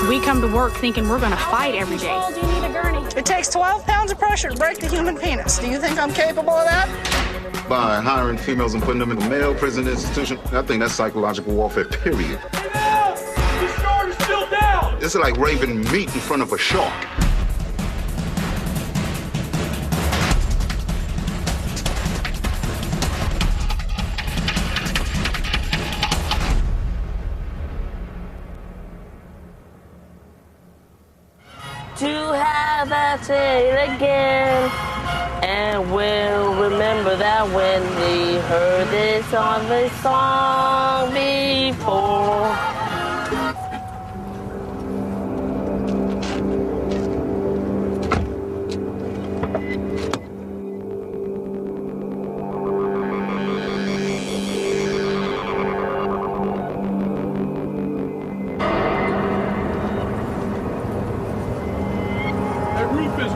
We come to work thinking we're going to fight every day. Do you need a gurney? It takes 12 pounds of pressure to break the human penis. Do you think I'm capable of that? By hiring females and putting them in a male prison institution, I think that's psychological warfare, period. Get down! The shark is still down! This is like raving meat in front of a shark. To have that it again, and we'll remember that when we heard this on the song before.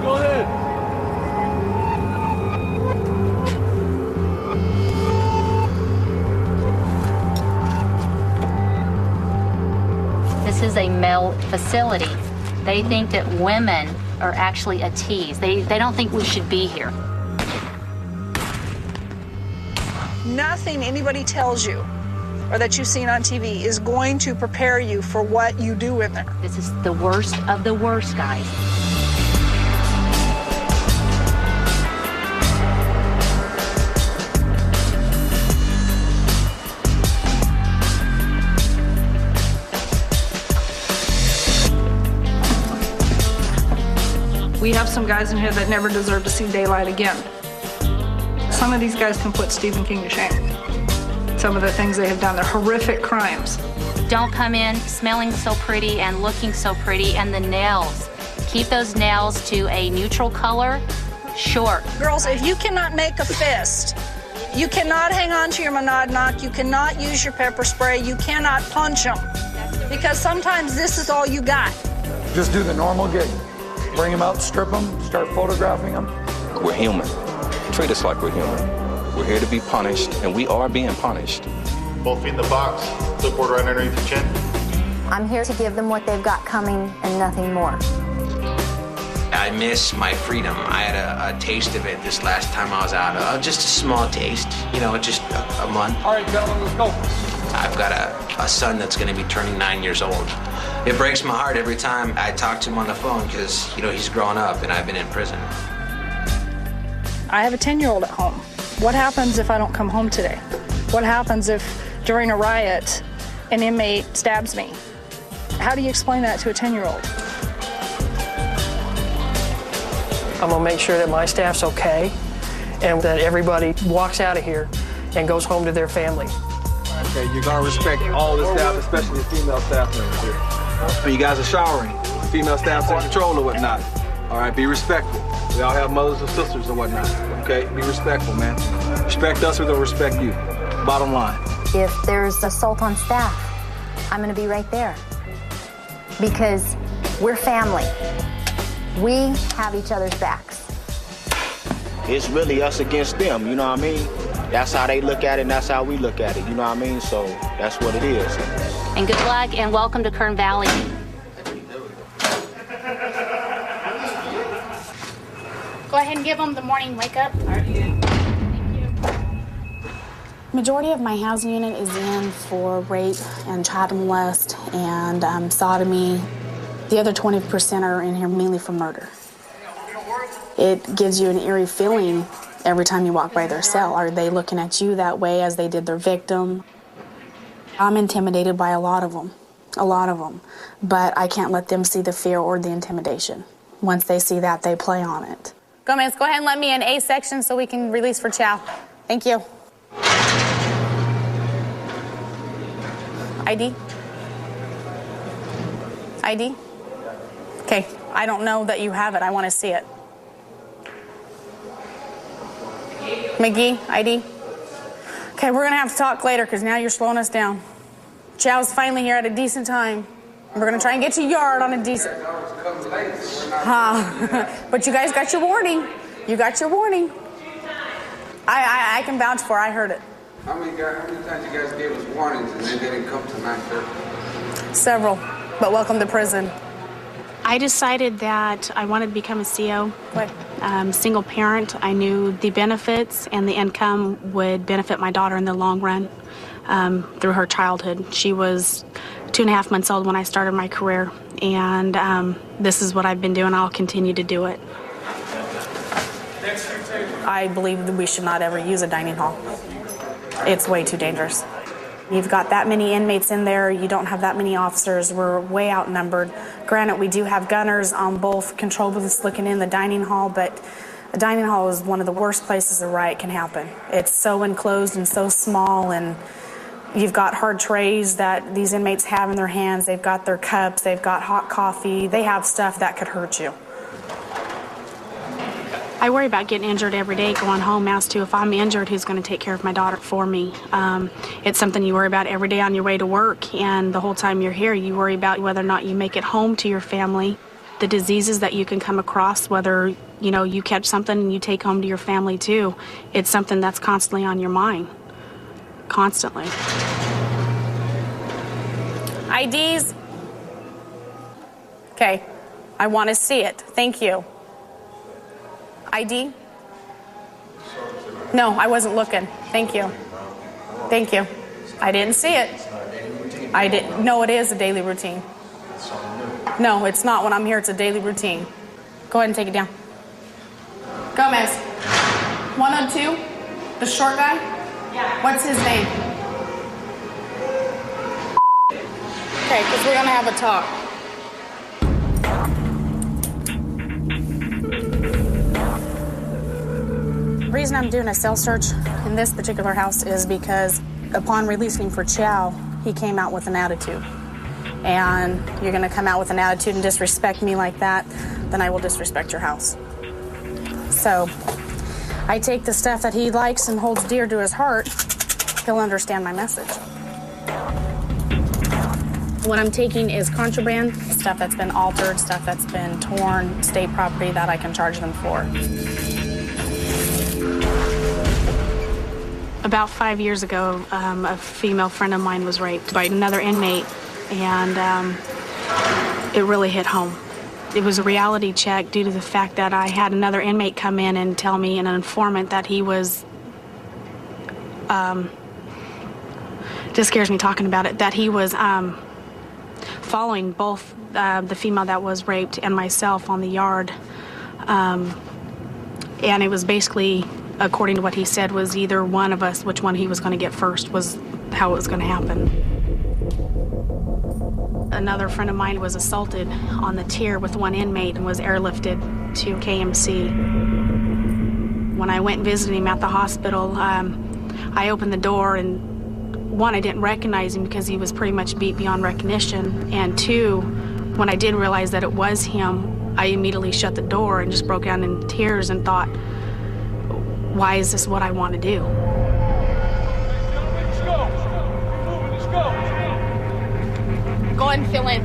Go ahead. This is a male facility. They think that women are actually a tease. They don't think we should be here. Nothing anybody tells you or that you've seen on TV is going to prepare you for what you do in there. This is the worst of the worst, guys. We have some guys in here that never deserve to see daylight again. Some of these guys can put Stephen King to shame. Some of the things they have done, they're horrific crimes. Don't come in smelling so pretty and looking so pretty, and the nails. Keep those nails to a neutral color, short. Girls, if you cannot make a fist, you cannot hang on to your monadnock, you cannot use your pepper spray, you cannot punch them. Because sometimes this is all you got. Just do the normal gig. Bring them out, strip them, start photographing them. We're human. Treat us like we're human. We're here to be punished, and we are being punished. Both feet in the box, clipboard right underneath your chin. I'm here to give them what they've got coming and nothing more. I miss my freedom. I had a taste of it this last time I was out. Just a small taste, you know, just a month. All right, gentlemen, let's go. I've got a son that's going to be turning 9 years old. It breaks my heart every time I talk to him on the phone because, you know, he's grown up and I've been in prison. I have a 10-year-old at home. What happens if I don't come home today? What happens if during a riot an inmate stabs me? How do you explain that to a 10-year-old? I'm gonna make sure that my staff's okay and that everybody walks out of here and goes home to their family. Okay, you're gonna respect all the staff, especially the female staff members here. When you guys are showering, female staff's in control or whatnot. All right, be respectful. We all have mothers and sisters or whatnot. Okay, be respectful, man. Respect us, we're gonna respect you. Bottom line. If there's assault on staff, I'm going to be right there. Because we're family. We have each other's backs. It's really us against them, you know what I mean? That's how they look at it, and that's how we look at it, you know what I mean? So that's what it is. And good luck, and welcome to Kern Valley. Go ahead and give them the morning wake up. Majority of my housing unit is in for rape and child molest and sodomy. The other 20% are in here mainly for murder. It gives you an eerie feeling every time you walk by their cell. Are they looking at you that way as they did their victim? I'm intimidated by a lot of them, but I can't let them see the fear or the intimidation. Once they see that, they play on it. Gomez, go ahead and let me in A section so we can release for chow. Thank you. ID? ID? Okay, I don't know that you have it. I want to see it. McGee, ID? Okay, we're going to have to talk later because now you're slowing us down. Chow's finally here at a decent time. We're going to try and get you yard on a decent... But you guys got your warning. You got your warning. I can vouch for it. I heard it. How many times you guys gave us warnings and they didn't come to 9:30? Several, but welcome to prison. I decided that I wanted to become a CO. Single parent, I knew the benefits and the income would benefit my daughter in the long run through her childhood. She was 2.5 months old when I started my career, and this is what I've been doing. I'll continue to do it. I believe that we should not ever use a dining hall. It's way too dangerous. You've got that many inmates in there, you don't have that many officers, we're way outnumbered. Granted, we do have gunners on both control booths looking in the dining hall, but a dining hall is one of the worst places a riot can happen. It's so enclosed and so small, and you've got hard trays that these inmates have in their hands, they've got their cups, they've got hot coffee, they have stuff that could hurt you. I worry about getting injured every day, going home as to if I'm injured, who's going to take care of my daughter for me. It's something you worry about every day on your way to work, and the whole time you're here, you worry about whether or not you make it home to your family, the diseases that you can come across, whether you catch something and you take home to your family too. It's something that's constantly on your mind, constantly. IDs? Okay, I want to see it. Thank you. ID? No, I wasn't looking. Thank you. Thank you. I didn't see it. I didn't. No, it is a daily routine. No, it's not when I'm here. It's a daily routine. Go ahead and take it down. Gomez. 102? The short guy? Yeah. What's his name? Okay, because we're going to have a talk. The reason I'm doing a cell search in this particular house is because upon releasing for Chow, he came out with an attitude. And you're going to come out with an attitude and disrespect me like that, then I will disrespect your house. So I take the stuff that he likes and holds dear to his heart, he'll understand my message. What I'm taking is contraband, stuff that's been altered, stuff that's been torn, state property that I can charge them for. About 5 years ago, a female friend of mine was raped by another inmate, and it really hit home. It was a reality check due to the fact that I had another inmate come in and tell me, an informant, that he was, just scares me talking about it, that he was following both the female that was raped and myself on the yard. And it was basically, according to what he said, was either one of us, which one he was going to get first, was how it was going to happen. Another friend of mine was assaulted on the tier with one inmate and was airlifted to KMC. When I went and visited him at the hospital, I opened the door, and one, I didn't recognize him because he was pretty much beat beyond recognition, and two, when I did realize that it was him, I immediately shut the door and just broke down in tears and thought, why is this what I want to do? Go ahead and fill in.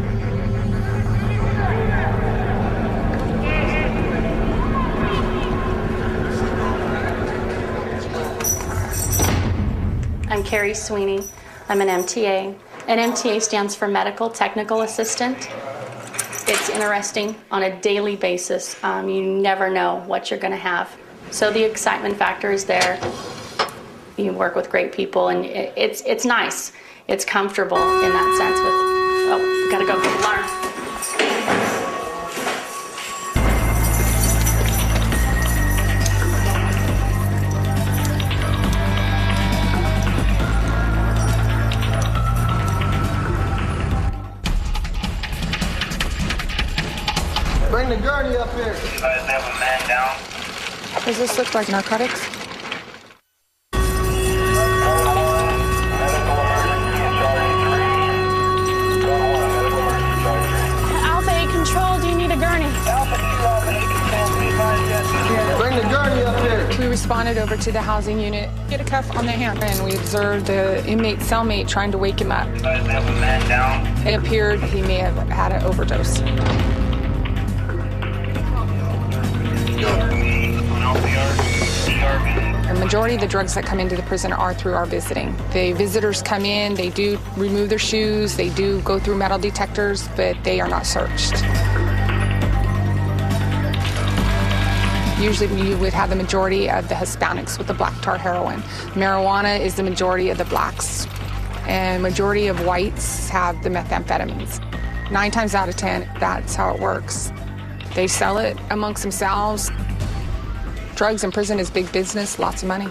I'm Carrie Sweeney. I'm an MTA. An MTA stands for Medical Technical Assistant. It's interesting on a daily basis. You never know what you're going to have. So the excitement factor is there. You work with great people, and it's nice. It's comfortable in that sense. Gotta go get alarm. Bring the gurney up here. You guys have a man down. Does this look like narcotics? Alpha 8 Control, do you need a gurney? Bring the gurney up here. We responded over to the housing unit, get a cuff on the hand, and we observed the inmate cellmate trying to wake him up. You guys have a man down. It appeared he may have had an overdose. The majority of the drugs that come into the prison are through our visiting. The visitors come in, they do remove their shoes, they do go through metal detectors, but they are not searched. Usually you would have the majority of the Hispanics with the black tar heroin. Marijuana is the majority of the blacks, and majority of whites have the methamphetamines. 9 times out of 10, that's how it works. They sell it amongst themselves. Drugs in prison is big business, lots of money.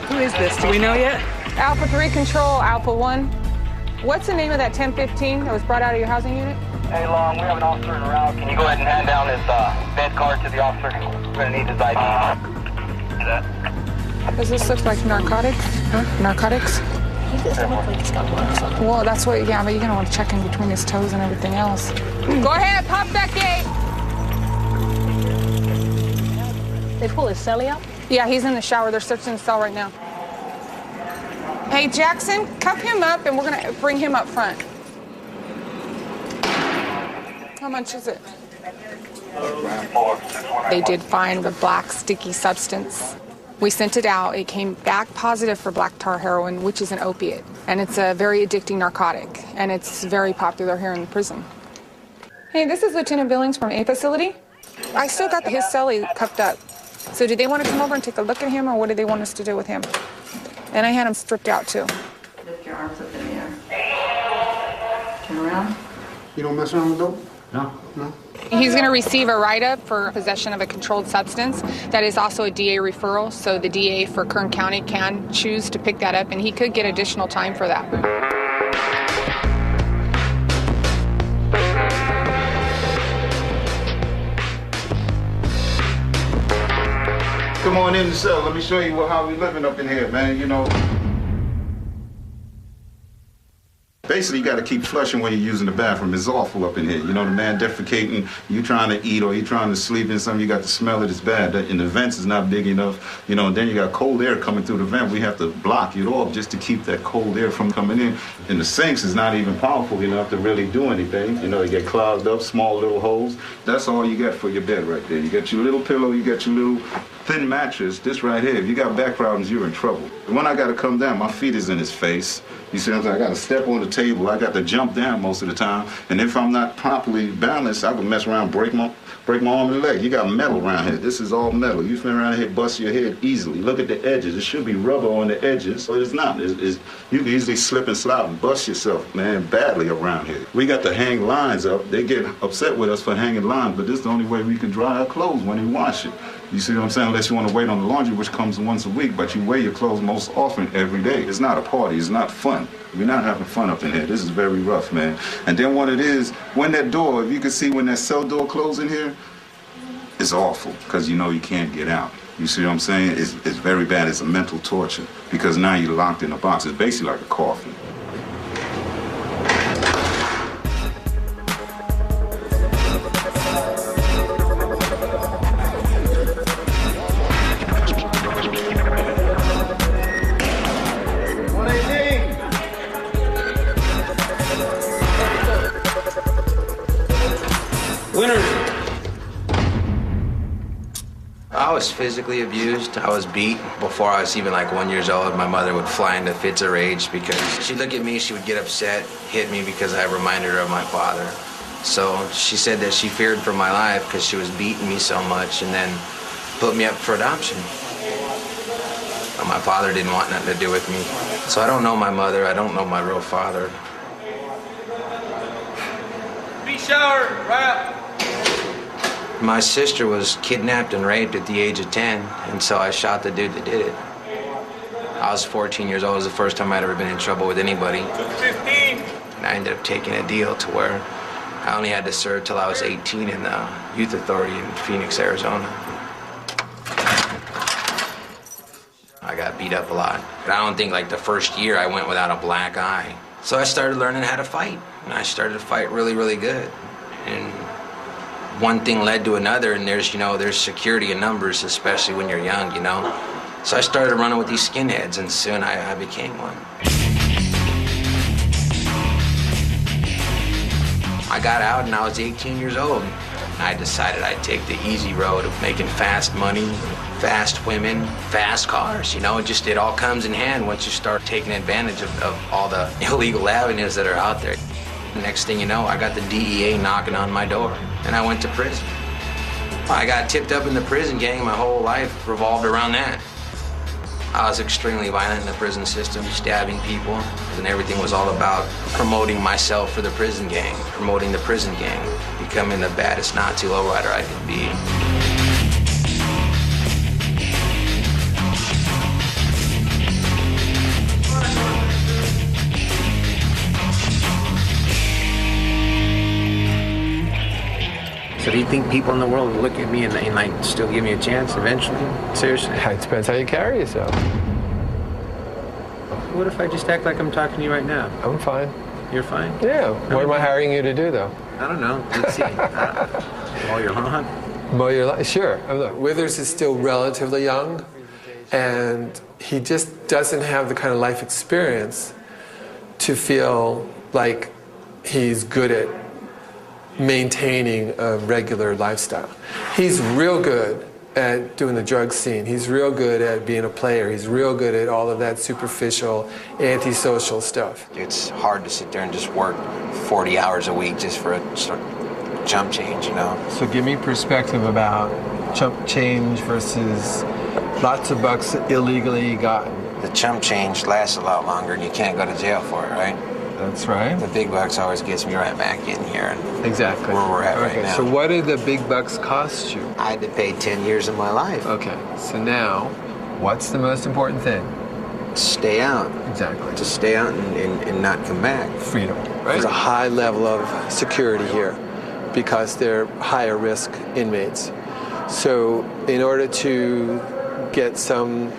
Who is this? Do we know yet? Alpha 3 Control, Alpha 1. What's the name of that 1015 that was brought out of your housing unit? Hey, Long, we have an officer in route. Can you go ahead and hand down his bed card to the officer? We're going to need his ID. Do that. Does this look like narcotics? Huh? Narcotics? He doesn't look like he's got gloves on. Well, that's what, yeah, but you're going to want to check in between his toes and everything else. Go ahead, pop that gate. They pull his celly out? Yeah, he's in the shower. They're searching the cell right now. Hey, Jackson, cuff him up, and we're going to bring him up front. How much is it? They did find a black sticky substance. We sent it out. It came back positive for black tar heroin, which is an opiate. And it's a very addicting narcotic, and it's very popular here in the prison. Hey, this is Lieutenant Billings from A facility. I still got his celly cuffed up. So do they want to come over and take a look at him, or what do they want us to do with him? And I had him stripped out, too. Lift your arms up in the air. Turn around. You don't mess around with dope? No. No? He's going to receive a write-up for possession of a controlled substance. That is also a DA referral, so the DA for Kern County can choose to pick that up, and he could get additional time for that. Come on in the cell. Let me show you how we living up in here, man. You know. Basically, you got to keep flushing when you're using the bathroom. It's awful up in here. You know, the man defecating, you trying to eat or you trying to sleep in something, you got to smell it. It's bad. And the vents is not big enough. You know, and then you got cold air coming through the vent. We have to block it off just to keep that cold air from coming in. And the sinks is not even powerful enough to really do anything. You know, you get clogged up, small little holes. That's all you got for your bed right there. You got your little pillow, you got your little thin mattress. This right here, if you got back problems, you're in trouble. When I got to come down, my feet is in his face. You see what I'm saying? I got to step on the table. I got to jump down most of the time. And if I'm not properly balanced, I can mess around, break my arm and leg. You got metal around here. This is all metal. You spin around here, bust your head easily. Look at the edges. It should be rubber on the edges, but it's not. You can easily slip and slide and bust yourself, man, badly around here. We got to hang lines up. They get upset with us for hanging lines, but this is the only way we can dry our clothes when we wash it. You see what I'm saying? Unless you want to wait on the laundry, which comes once a week, but you wear your clothes most often every day. It's not a party. It's not fun. We're not having fun up in here. This is very rough, man. And then what it is, when that door, if you can see when that cell door closes in here, it's awful because you know you can't get out. You see what I'm saying? It's very bad. It's a mental torture because now you're locked in a box. It's basically like a coffin. I was physically abused. I was beat. Before I was even like 1 year old, my mother would fly into fits of rage because she'd look at me, she would get upset, hit me because I reminded her of my father. So she said that she feared for my life because she was beating me so much and then put me up for adoption. But my father didn't want nothing to do with me. So I don't know my mother. I don't know my real father. Be showered, right up. My sister was kidnapped and raped at the age of 10, and so I shot the dude that did it. I was 14 years old. It was the first time I'd ever been in trouble with anybody. 15. And I ended up taking a deal to where I only had to serve till I was 18 in the youth authority in Phoenix, Arizona. I got beat up a lot. But I don't think like the first year I went without a black eye. So I started learning how to fight, and I started to fight really, really good. And one thing led to another, and there's security in numbers, especially when you're young, you know. So I started running with these skinheads, and soon I became one. I got out and I was 18 years old. I decided I'd take the easy road of making fast money, fast women, fast cars, you know. It all comes in hand once you start taking advantage of all the illegal avenues that are out there. The next thing you know, I got the DEA knocking on my door, and I went to prison. I got tipped up in the prison gang. My whole life revolved around that. I was extremely violent in the prison system, stabbing people, and everything was all about promoting myself for the prison gang, promoting the prison gang, becoming the baddest Nazi lowrider I could be. So do you think people in the world will look at me and like still give me a chance eventually? Seriously? It depends how you carry yourself. What if I just act like I'm talking to you right now? I'm fine. You're fine? Yeah. What am I hiring you to do, though? I don't know. Let's see. Mow your lawn? Mow your lawn? Sure. Withers is still relatively young, and he just doesn't have the kind of life experience to feel like he's good at maintaining a regular lifestyle. He's real good at doing the drug scene. He's real good at being a player. He's real good at all of that superficial, antisocial stuff. It's hard to sit there and just work 40 hours a week just for a sort of jump change, you know? So give me perspective about chump change versus lots of bucks illegally gotten. The chump change lasts a lot longer and you can't go to jail for it, right? That's right. The big bucks always gets me right back in here. Exactly. Where we're at right now. So what did the big bucks cost you? I had to pay 10 years of my life. Okay. So now, what's the most important thing? Stay out. Exactly. To stay out and not come back. Freedom. Right? There's a high level of security here because they're higher risk inmates. So in order to get some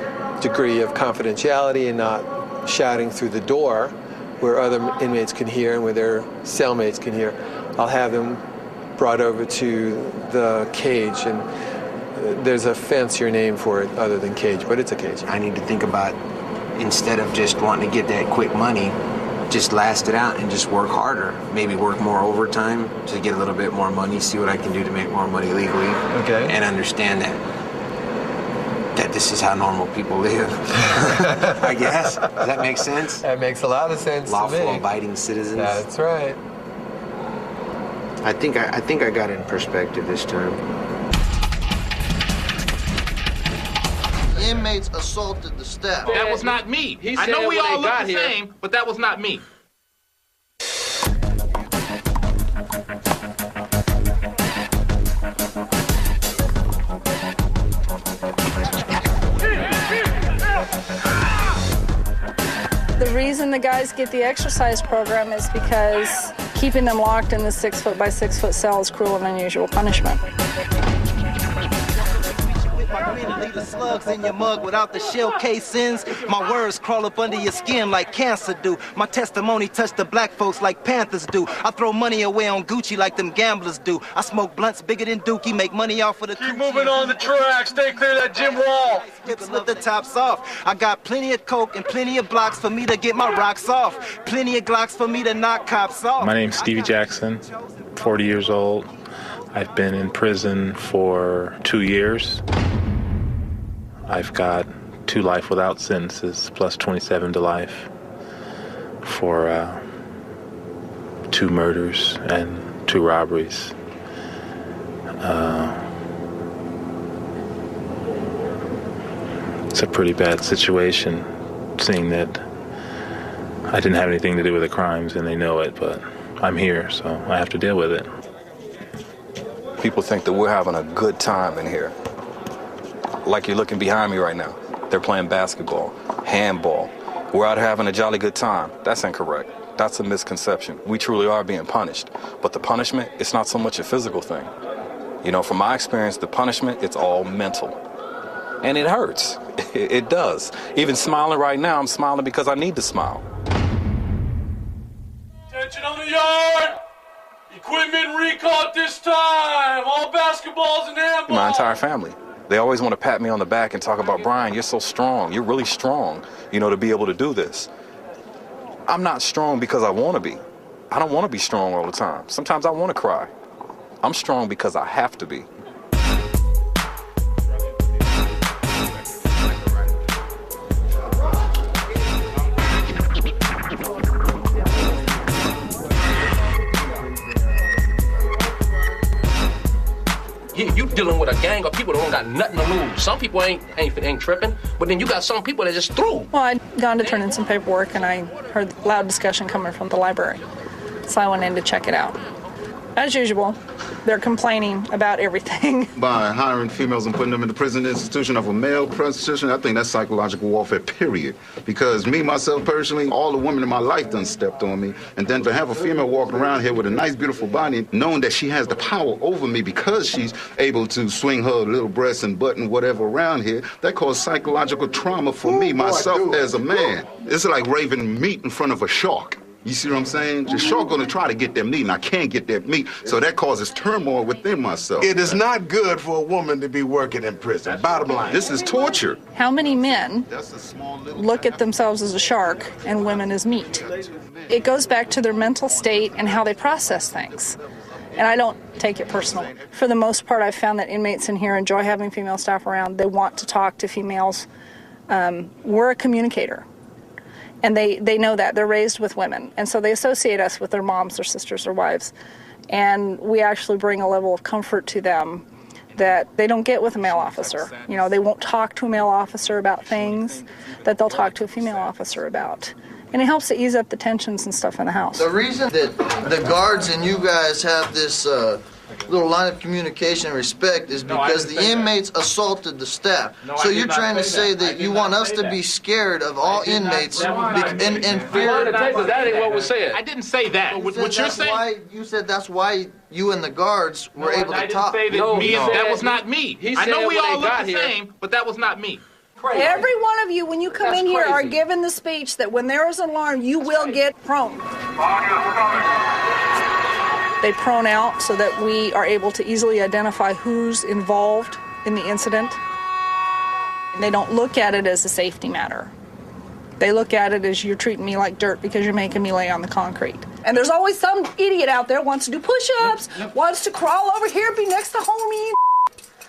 degree of confidentiality and not shouting through the door, where other inmates can hear and where their cellmates can hear, I'll have them brought over to the cage, and there's a fancier name for it other than cage, but it's a cage. I need to think about, instead of just wanting to get that quick money, just last it out and just work harder. Maybe work more overtime to get a little bit more money, see what I can do to make more money legally. Okay. And understand that this is how normal people live. I guess. Does that make sense? That makes a lot of sense Lawful, to me. abiding citizens. That's right. I think I got it in perspective this time. Inmates assaulted the staff. That was not me. He I said know we when all they look got the here. same, but that was not me. The reason the guys get the exercise program is because keeping them locked in the 6 foot by 6 foot cell is cruel and unusual punishment. The slugs in your mug without the shell casings. My words crawl up under your skin like cancer do. My testimony touch the black folks like Panthers do. I throw money away on Gucci like them gamblers do. I smoke blunts bigger than Dookie, make money off of the Keep moving on the track. Stay clear of that gym wall. Hips lift the tops off. I got plenty of coke and plenty of blocks for me to get my rocks off. Plenty of Glocks for me to knock cops off. My name's Stevie Jackson, 40 years old. I've been in prison for 2 years. I've got 2 life without sentences, plus 27 to life for 2 murders and 2 robberies. It's a pretty bad situation, seeing that I didn't have anything to do with the crimes and they know it, but I'm here, so I have to deal with it. People think that we're having a good time in here. Like you're looking behind me right now. They're playing basketball, handball. We're out having a jolly good time. That's incorrect. That's a misconception. We truly are being punished. But the punishment, it's not so much a physical thing. You know, from my experience, the punishment, it's all mental. And it hurts. It does. Even smiling right now, I'm smiling because I need to smile. Attention on the yard. Equipment recall at this time. All basketballs and handballs. My entire family. They always want to pat me on the back and talk about, Brian, you're so strong. You're really strong, you know, to be able to do this. I'm not strong because I want to be. I don't want to be strong all the time. Sometimes I want to cry. I'm strong because I have to be. you dealing with a gang of people that don't got nothing to lose. Some people ain't tripping, but then you got some people that just through. Well, I'd gone to turn in some paperwork, and I heard loud discussion coming from the library. So I went in to check it out. As usual, they're complaining about everything. By hiring females and putting them in the prison institution of a male prostitution, I think that's psychological warfare, period. Because me, myself, personally, all the women in my life done stepped on me. And then to have a female walking around here with a nice, beautiful body, knowing that she has the power over me because she's able to swing her little breasts and butt and whatever around here, that caused psychological trauma for me, myself, as a man. It's like raving meat in front of a shark. You see what I'm saying? The shark gonna try to get that meat, and I can't get that meat, so that causes turmoil within myself. It is not good for a woman to be working in prison, bottom line. This is torture. How many men look at themselves as a shark and women as meat? It goes back to their mental state and how they process things. And I don't take it personally. For the most part, I've found that inmates in here enjoy having female staff around. They want to talk to females. We're a communicator. And they know that. They're raised with women. And so they associate us with their moms, their sisters, their wives. And we actually bring a level of comfort to them that they don't get with a male officer. You know, they won't talk to a male officer about things that they'll talk to a female officer about. And it helps to ease up the tensions and stuff in the house. The reason that the guards and you guys have this little line of communication and respect is because the inmates assaulted the staff. So you're trying to say that you want us to be scared of all inmates and fear. That ain't what was said. I didn't say that. What you're saying? You said that's why you and the guards were able to talk. That was not me. I know we all look the same, but that was not me. Every one of you, when you come in here, are given the speech that when there is an alarm, you will get prone. They prone out so that we are able to easily identify who's involved in the incident. And they don't look at it as a safety matter. They look at it as you're treating me like dirt because you're making me lay on the concrete. And there's always some idiot out there wants to do push-ups, wants to crawl over here, be next to homie.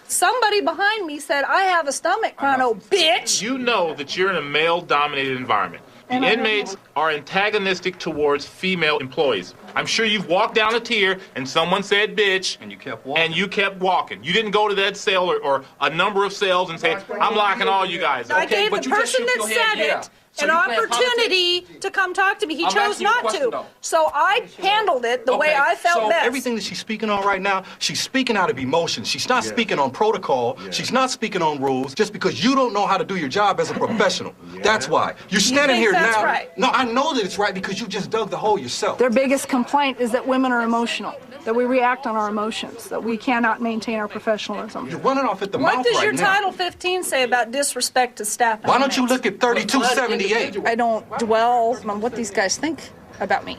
Somebody behind me said, I have a stomach crying, oh, bitch. You know that you're in a male-dominated environment. The inmates are antagonistic towards female employees. I'm sure you've walked down a tier and someone said bitch. And you kept walking. And you kept walking. You didn't go to that cell or a number of cells and say, I'm locking all you guys up. I gave the person that said it an opportunity to come talk to me. He chose not to. So I handled it the way I felt best. Everything that she's speaking on right now, she's speaking out of emotion. She's not speaking on protocol. She's not speaking on rules just because you don't know how to do your job as a professional. That's why. You're standing here now. Right. No, I know that it's right because you just dug the hole yourself. Their biggest complaint is that women are emotional, that we react on our emotions, that we cannot maintain our professionalism. You're running off at the mouth right now. What does your Title 15 say about disrespect to staff? Why don't you look at 3278? I don't dwell on what these guys think about me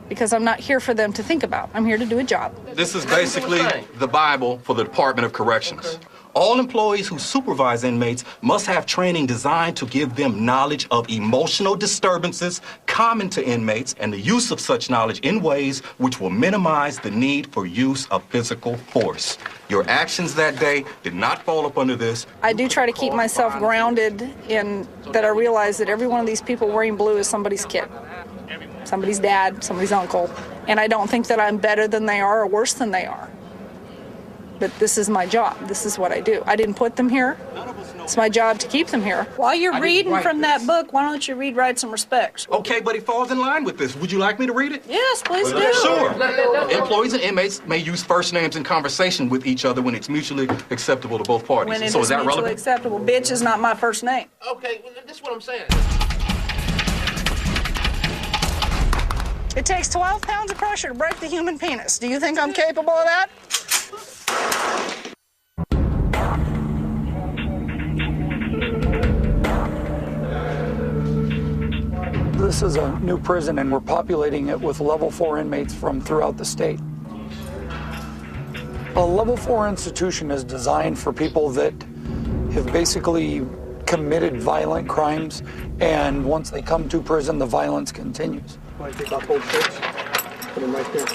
because I'm not here for them to think about. I'm here to do a job. This is basically the Bible for the Department of Corrections. All employees who supervise inmates must have training designed to give them knowledge of emotional disturbances common to inmates and the use of such knowledge in ways which will minimize the need for use of physical force. Your actions that day did not fall up under this. I do try to keep myself grounded in that I realize that every one of these people wearing blue is somebody's kid, somebody's dad, somebody's uncle, and I don't think that I'm better than they are or worse than they are. But this is my job. This is what I do. I didn't put them here. It's my job to keep them here. While you're reading from that book, why don't you read Rights and Respects? Okay, but it falls in line with this. Would you like me to read it? Yes, please do. Sure. Employees and inmates may use first names in conversation with each other when it's mutually acceptable to both parties. When it so is is that mutually relevant? acceptable. Bitch is not my first name. Okay, well, this is what I'm saying. It takes 12 pounds of pressure to break the human penis. Do you think I'm capable of that? This is a new prison, and we're populating it with level 4 inmates from throughout the state. A level 4 institution is designed for people that have basically committed violent crimes, and once they come to prison, the violence continues. Want to take off both shirts? Put them right there.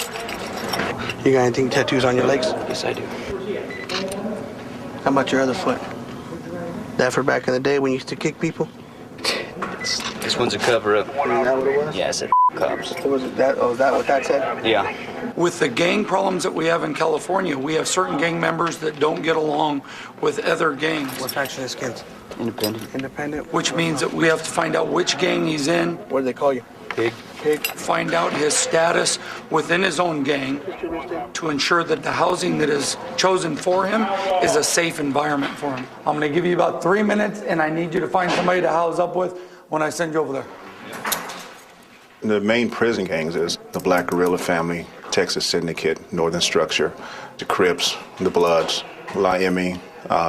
You got anything tattoos on your legs? Yes, I do. How about your other foot? That for back in the day when you used to kick people? This one's a cover-up. Is that what it was? Yeah, I said cops. Was that what that said? Yeah. With the gang problems that we have in California, we have certain gang members that don't get along with other gangs. What faction is Kent? Independent. Independent? Which means that we have to find out which gang he's in. What do they call you? Pig. Pig. Find out his status within his own gang to ensure that the housing that is chosen for him is a safe environment for him. I'm going to give you about 3 minutes, and I need you to find somebody to house up with when I send you over there. The main prison gangs is the Black Guerrilla Family, Texas Syndicate, Northern Structure, the Crips, the Bloods, La Emi,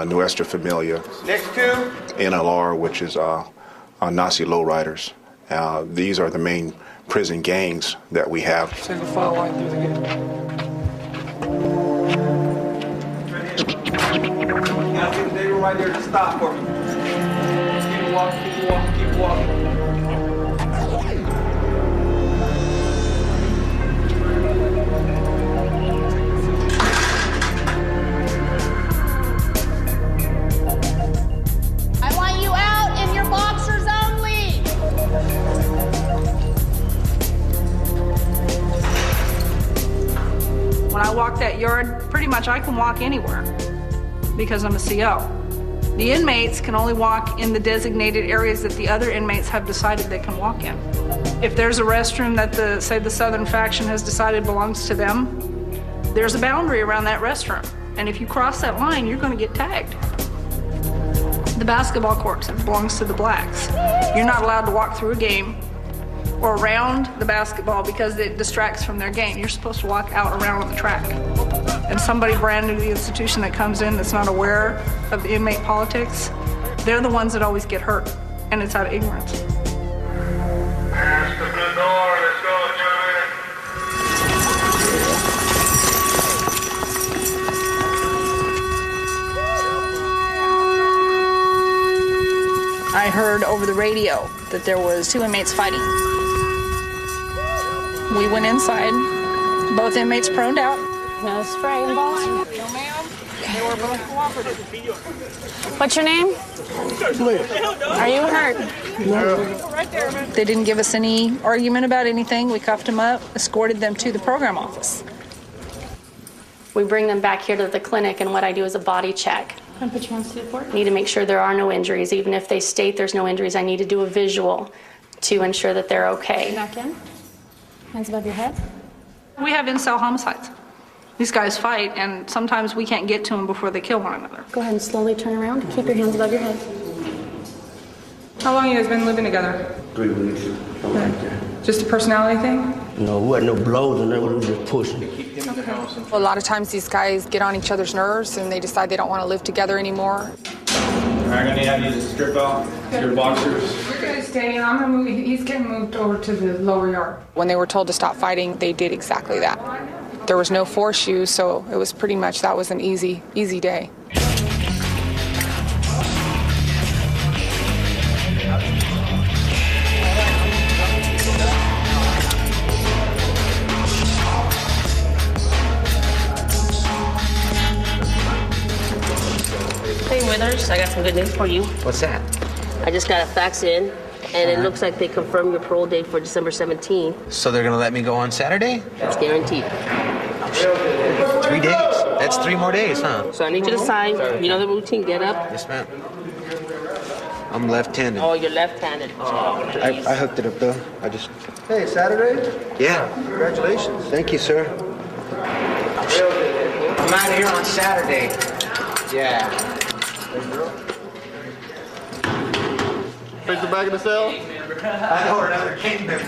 Nuestra Familia. Next two. NLR, which is Nazi Lowriders. These are the main prison gangs that we have. Single file line through the gate. You gotta see the neighbor right there. Just stop for me. Keep walking, keep walking, keep walking. I want you out in your boxers only. When I walk that yard, pretty much I can walk anywhere because I'm a CO. The inmates can only walk in the designated areas that the other inmates have decided they can walk in. If there's a restroom that say the Southern faction has decided belongs to them, there's a boundary around that restroom. And if you cross that line, you're going to get tagged. The basketball court belongs to the blacks. You're not allowed to walk through a game or around the basketball because it distracts from their game. You're supposed to walk out around on the track. And somebody brand new to the institution that comes in that's not aware of the inmate politics, they're the ones that always get hurt, and it's out of ignorance. I heard over the radio that there was 2 inmates fighting. We went inside, both inmates proned out. No spraying, boss. No, ma'am. They were both cooperative. What's your name? Are you hurt? No. They didn't give us any argument about anything. We cuffed them up, escorted them to the program office. We bring them back here to the clinic, and what I do is a body check. Can I put your hands to the floor? I need to make sure there are no injuries. Even if they state there's no injuries, I need to do a visual to ensure that they're okay. Back in. Hands above your head. We have in-cell homicides. These guys fight, and sometimes we can't get to them before they kill one another. Go ahead and slowly turn around. Keep your hands above your head. How long have you guys been living together? 3 weeks. Okay. Just a personality thing? No, we had no blows and they were just pushing. A lot of times these guys get on each other's nerves and they decide they don't want to live together anymore. I'm gonna have you to strip out your boxers. We're gonna stay and I'm gonna move. He's getting moved over to the lower yard. When they were told to stop fighting, they did exactly that. There was no force used, so it was pretty much, that was an easy day. Hey Withers, I got some good news for you. What's that? I just got a fax in, and it looks like they confirmed your parole date for December 17th. So they're gonna let me go on Saturday? It's guaranteed. 3 days. That's 3 more days, huh? So I need you to sign. You know the routine. Get up. Yes, ma'am. I'm left-handed. Oh, you're left-handed. I hooked it up though. I just. Hey, Saturday? Yeah. Congratulations. Thank you, sir. I'm out here on Saturday. Yeah. Take the back of the cell? I know another gang member.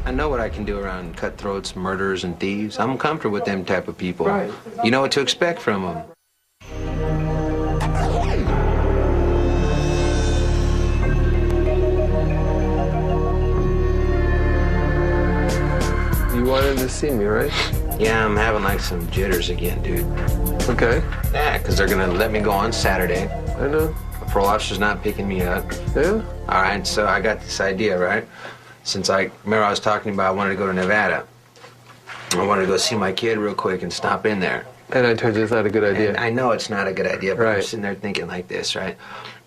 I know what I can do around cutthroats, murderers, and thieves. I'm comfortable with them type of people. Right. You know what to expect from them. You wanted to see me, right? Yeah, I'm having like some jitters again, dude. Okay. Yeah, because they're gonna let me go on Saturday. I know. The parole officer's not picking me up. Yeah? All right, so I got this idea, right? Since remember I was talking about I wanted to go to Nevada. I wanted to go see my kid real quick and stop in there. And I told you it's not a good idea. And I know it's not a good idea, but I'm Right. sitting there thinking like this, right?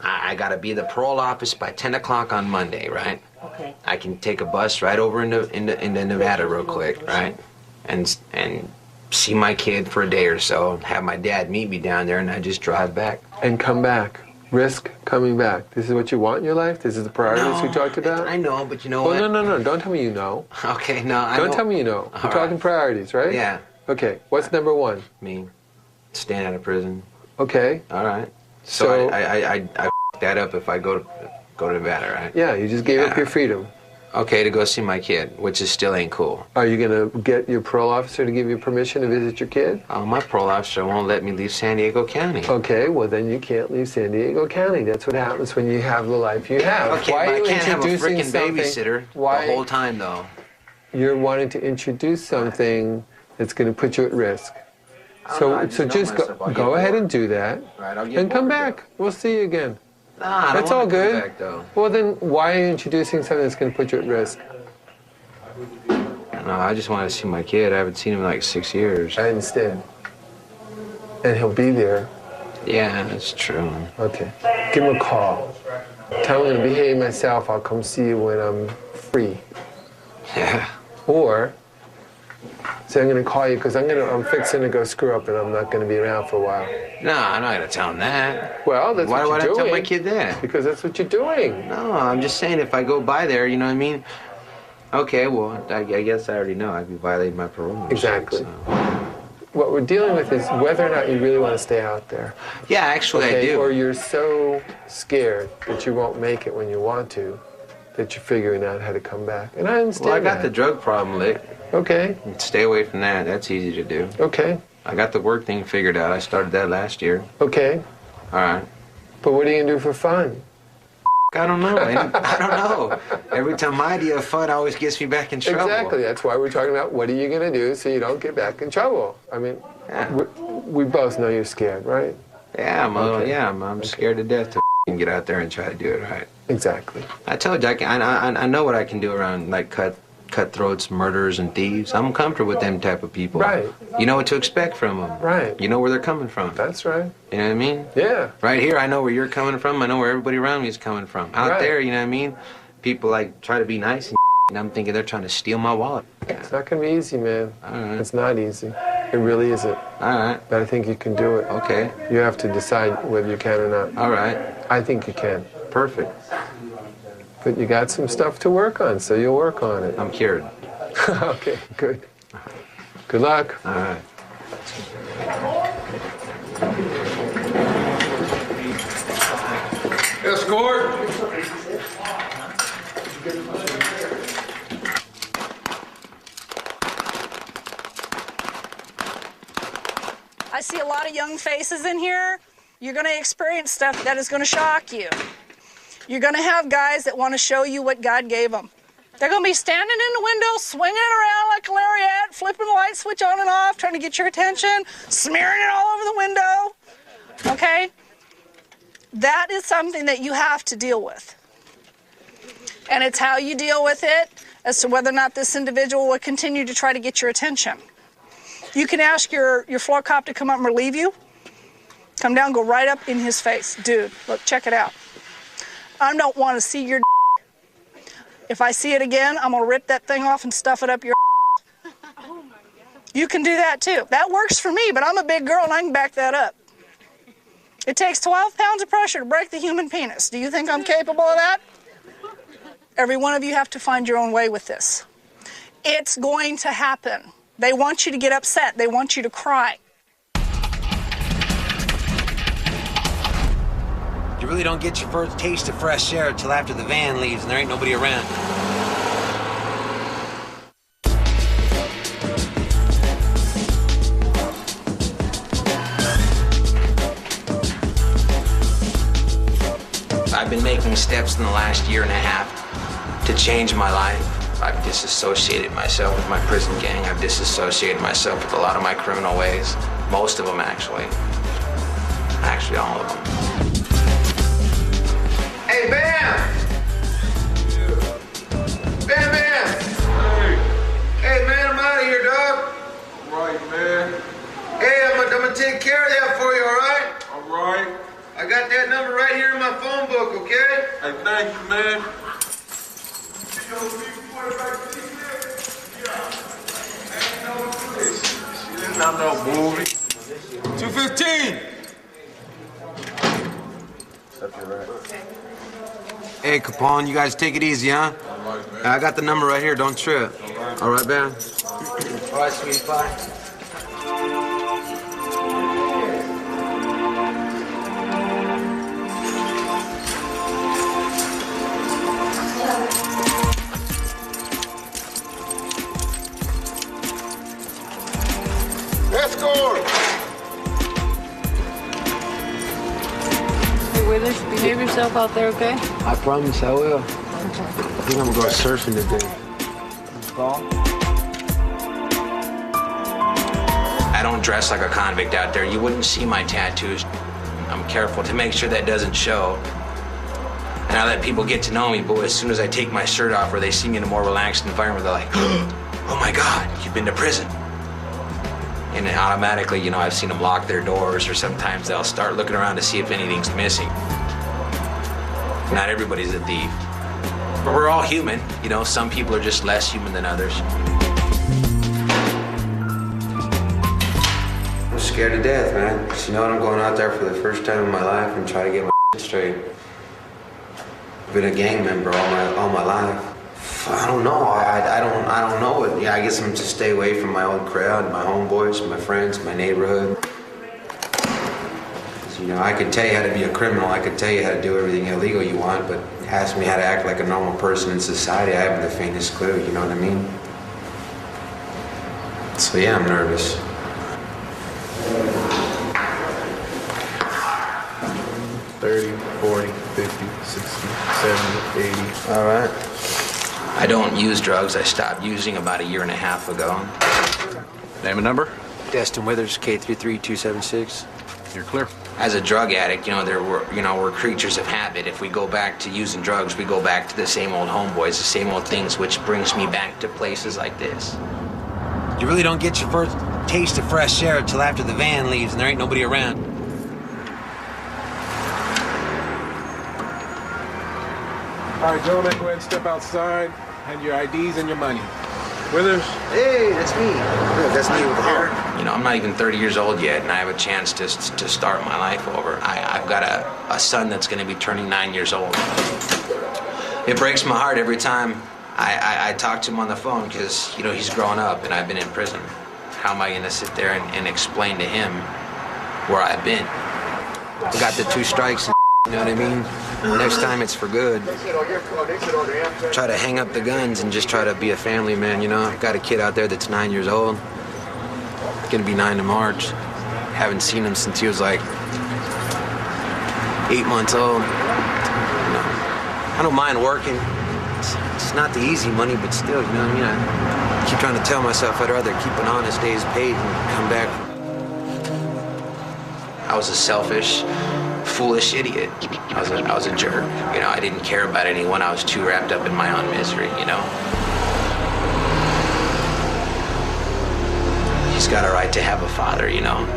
I got to be at the parole office by 10 o'clock on Monday, right? Okay. I can take a bus right over into Nevada real quick, right? And see my kid for a day or so, have my dad meet me down there, and I just drive back. And come back. Risk coming back. This is what you want in your life? This is the priorities we talked about? I know, but you know what? what? No. Don't tell me you know. Okay, no, I Don't know. tell me you know. We're All talking right. priorities, right? Yeah. Okay, what's number one? Me, staying out of prison. Okay. All right. So- So I that up if I go to Nevada, right? Yeah, you just gave up your freedom. Okay, to go see my kid, which is still ain't cool. Are you going to get your parole officer to give you permission to visit your kid? Oh, my parole officer won't let me leave San Diego County. Okay, well then you can't leave San Diego County. That's what happens when you have the life you have. Okay, Why but are I you can't have a introducing freaking something- babysitter Why the whole time, though. You're wanting to introduce something that's going to put you at risk. I don't know, I So know just myself. I'll go get ahead bored. and do that, Right, I'll get and come bored, back. We'll see you again. Nah, I don't That's all wanna come good. back, though. Well then, why are you introducing something that's going to put you at risk? No, I just want to see my kid. I haven't seen him in like 6 years. I understand. And he'll be there. Yeah, that's true. Okay. Give him a call. Tell him to behave myself. I'll come see you when I'm free. Yeah. Or say I'm going to call you because I'm fixing to go screw up and I'm not going to be around for a while. No, I'm not gonna tell him that. Well, that's Why what would you're I tell doing. my kid that? Because that's what you're doing. No, I'm just saying if I go by there, you know what I mean? Okay, well, I guess I already know I'd be violating my parole. and shit, Exactly. so. What we're dealing with is whether or not you really want to stay out there. Yeah, actually, I do. Or you're so scared that you won't make it when you want to, that you're figuring out how to come back. And I understand Well, I got that. the drug problem licked. Okay. Stay away from that. That's easy to do. Okay. I got the work thing figured out. I started that last year. Okay. All right. But what are you going to do for fun? I don't know. I don't know. Every time my idea of fun always gets me back in trouble. Exactly. That's why we're talking about what are you going to do so you don't get back in trouble. I mean, we both know you're scared, right? Yeah, I'm scared to death to get out there and try to do it right. Exactly. I told you, I know what I can do around like cutthroats, murderers, and thieves. I'm comfortable with them type of people. Right. You know what to expect from them. Right. You know where they're coming from. That's right. You know what I mean? Yeah. Right here, I know where you're coming from. I know where everybody around me is coming from. Out Right. there, you know what I mean? People like try to be nice and I'm thinking they're trying to steal my wallet. It's not going to be easy, man. All right. It's not easy. It really isn't. All right. But I think you can do it. Okay. You have to decide whether you can or not. All right. I think you can. Perfect. But you got some stuff to work on, so you'll work on it. I'm cured. Okay, good. Good luck. All right. Escort. I see a lot of young faces in here. You're going to experience stuff that is going to shock you. You're going to have guys that want to show you what God gave them. They're going to be standing in the window, swinging it around like a lariat, flipping the light switch on and off, trying to get your attention, smearing it all over the window. Okay? That is something that you have to deal with. And it's how you deal with it as to whether or not this individual will continue to try to get your attention. You can ask your floor cop to come up and relieve you. Come down, go right up in his face. Dude, look, check it out. I don't want to see your If I see it again, I'm going to rip that thing off and stuff it up your You can do that too. That works for me, but I'm a big girl and I can back that up. It takes 12 pounds of pressure to break the human penis. Do you think I'm capable of that? Every one of you have to find your own way with this. It's going to happen. They want you to get upset. They want you to cry. You really don't get your first taste of fresh air until after the van leaves and there ain't nobody around. I've been making steps in the last year and a half to change my life. I've disassociated myself with my prison gang. I've disassociated myself with a lot of my criminal ways. Most of them, actually. Actually, all of them. Hey, Bam! Bam! Hey, man, I'm out of here, dog. Right, man. Hey, I'm Thank you, man. It's not no movie. 215. Hey, Capone, you guys take it easy, huh? I got the number right here. Don't trip. All right, man. All right, sweetie pie. Escort! Hey, Withers, behave yourself out there, okay? I promise I will. I think I'm gonna go surfing today. I don't dress like a convict out there. You wouldn't see my tattoos. I'm careful to make sure that doesn't show. And I let people get to know me, but as soon as I take my shirt off or they see me in a more relaxed environment, they're like, oh my God, you've been to prison. And then automatically, you know, I've seen them lock their doors, or sometimes they'll start looking around to see if anything's missing. Not everybody's a thief. But we're all human, you know, some people are just less human than others. I'm scared to death, man. 'Cause you know what? I'm going out there for the first time in my life and try to get my straight. I've been a gang member all my life. I don't know. I don't know it. Yeah, I guess I'm to stay away from my old crowd, my homeboys, my friends, my neighborhood. So, you know, I could tell you how to be a criminal. I could tell you how to do everything illegal you want, but ask me how to act like a normal person in society, I haven't the faintest clue. You know what I mean? So yeah, I'm nervous. $30, $40, $50, $60, $70, $80. All right. I don't use drugs. I stopped using about 1.5 years ago. Name and number? Destin Withers, K33276. You're clear. As a drug addict, you know, we're creatures of habit. If we go back to using drugs, we go back to the same old homeboys, the same old things, which brings me back to places like this. You really don't get your first taste of fresh air until after the van leaves and there ain't nobody around. All right, gentlemen, go ahead and step outside. Hand your IDs and your money. Withers? Hey, that's me. That's me with the hair. You know, I'm not even 30 years old yet, and I have a chance to start my life over. I've got a son that's going to be turning 9 years old. It breaks my heart every time I talk to him on the phone because, you know, he's grown up and I've been in prison. How am I going to sit there and explain to him where I've been? I got the 2 strikes, you know what I mean? Next time it's for good. Try to hang up the guns and just try to be a family man, you know? I've got a kid out there that's 9 years old. Gonna be 9 in March. Haven't seen him since he was like 8 months old. You know, I don't mind working. It's not the easy money, but still, you know what I mean? I keep trying to tell myself I'd rather keep an honest day's paid and come back. I was a selfish, foolish idiot. I was a jerk. You know, I didn't care about anyone. I was too wrapped up in my own misery, you know? He's got a right to have a father, you know?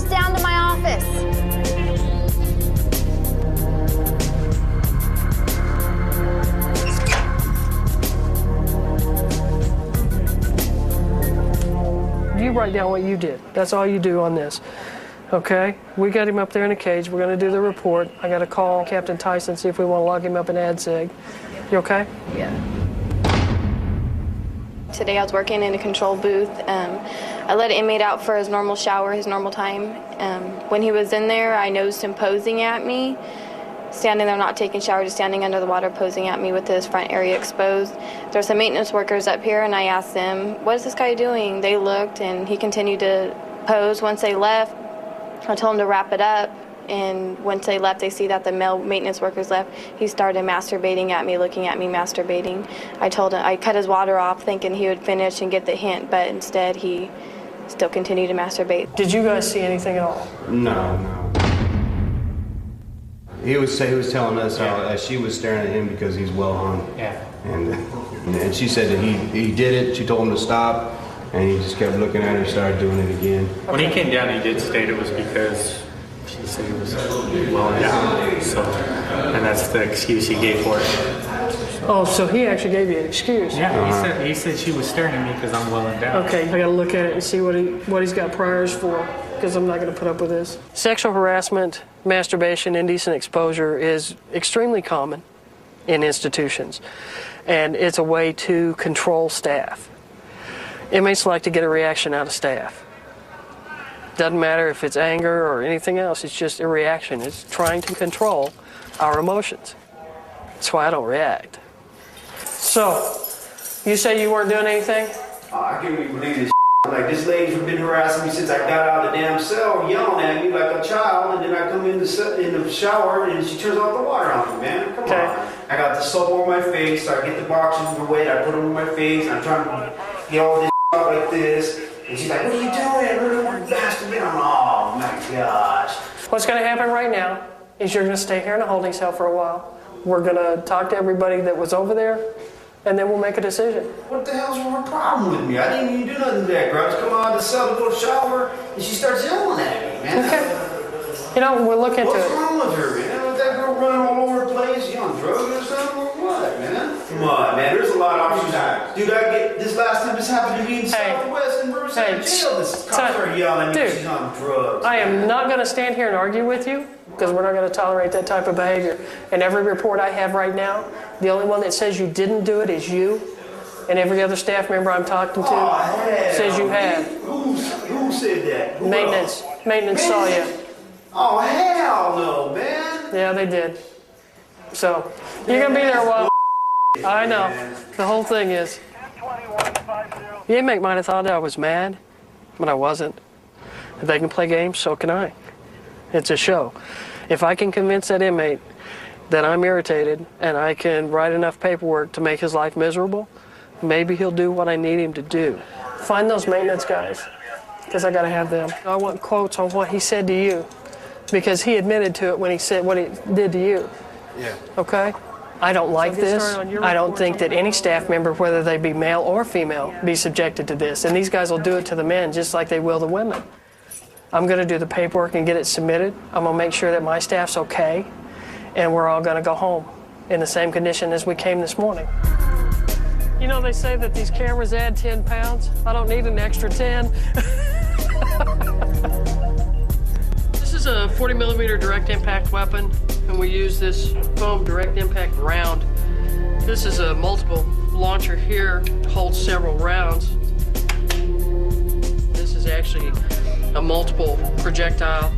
Down to my office. You write down what you did. That's all you do on this. Okay? We got him up there in a cage. We're going to do the report. I got to call Captain Tyson, see if we want to lock him up in ADSEG. You okay? Yeah. Today I was working in a control booth. I let an inmate out for his normal shower, his normal time. When he was in there, I noticed him posing at me, standing there not taking a shower, just standing under the water posing at me with his front area exposed. There's some maintenance workers up here, and I asked them, what is this guy doing? They looked, and he continued to pose. Once they left, I told him to wrap it up, and once they left, they see that the male maintenance workers left. He started masturbating at me, looking at me masturbating. I told him, I cut his water off thinking he would finish and get the hint, but instead he still continued to masturbate. Did you guys see anything at all? No. He was telling us how she was staring at him because he's well hung. Yeah. And she said that he did it. She told him to stop, and he just kept looking at her and started doing it again. When he came down, he did state it was because she said he was well down. So, and that's the excuse he gave for it. Oh, so he actually gave you an excuse? Yeah, he said she was staring at me because I'm well down. Okay, I gotta look at it and see what he's got priors for, because I'm not gonna put up with this. Sexual harassment, masturbation, indecent exposure is extremely common in institutions, and it's a way to control staff. Inmates like to get a reaction out of staff. Doesn't matter if it's anger or anything else, it's just a reaction. It's trying to control our emotions. That's why I don't react. So, you say you weren't doing anything? I can't even believe this. Like, this lady's been harassing me since I got out of the damn cell, yelling at me like a child, and then I come in the shower and she turns off the water on me, man. Come on. I got the soap over my face, so I get the boxes wet, I put them on my face, and I'm trying to get all this out like this. And she's like, what are you doing? I really want to masturbate. Oh my gosh. What's going to happen right now is you're going to stay here in a holding cell for a while. We're going to talk to everybody that was over there, and then we'll make a decision. What the hell's your problem with me? I didn't even do nothing to that girl. I just come out of the cell to go shower, and she starts yelling at me, man. Okay. You know, we'll look into it. What's wrong with her, man? With that girl running all over the place? You on drugs or something or what, man? Come on, man. There's a lot of options. Dude, I get this last time this happened to me in Southwest and Riverside Jail. This cop started yelling at me because she's on drugs. I am not going to stand here and argue with you, because we're not going to tolerate that type of behavior. And every report I have right now, the only one that says you didn't do it is you, and every other staff member I'm talking to says you have. Who said that? Who Maintenance. Maintenance saw you. Oh, hell no, man. Yeah, they did. So, you're going to be there a while. I know. The whole thing is, the inmate might have thought I was mad, but I wasn't. If they can play games, so can I. It's a show. If I can convince that inmate that I'm irritated and I can write enough paperwork to make his life miserable, maybe he'll do what I need him to do. Find those maintenance guys, because I got to have them. I want quotes on what he said to you, because he admitted to it when he said what he did to you. Yeah. Okay? I don't like this. I don't think that any staff member, whether they be male or female, be subjected to this. And these guys will do it to the men just like they will the women. I'm going to do the paperwork and get it submitted. I'm going to make sure that my staff's okay, and we're all going to go home in the same condition as we came this morning. You know, they say that these cameras add 10 pounds. I don't need an extra 10. This is a 40mm direct impact weapon, and we use this foam direct impact round. This is a multiple launcher here, holds several rounds. This is actually a multiple projectile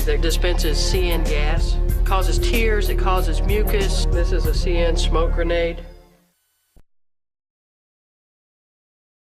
that dispenses CN gas. It causes tears, it causes mucus. This is a CN smoke grenade.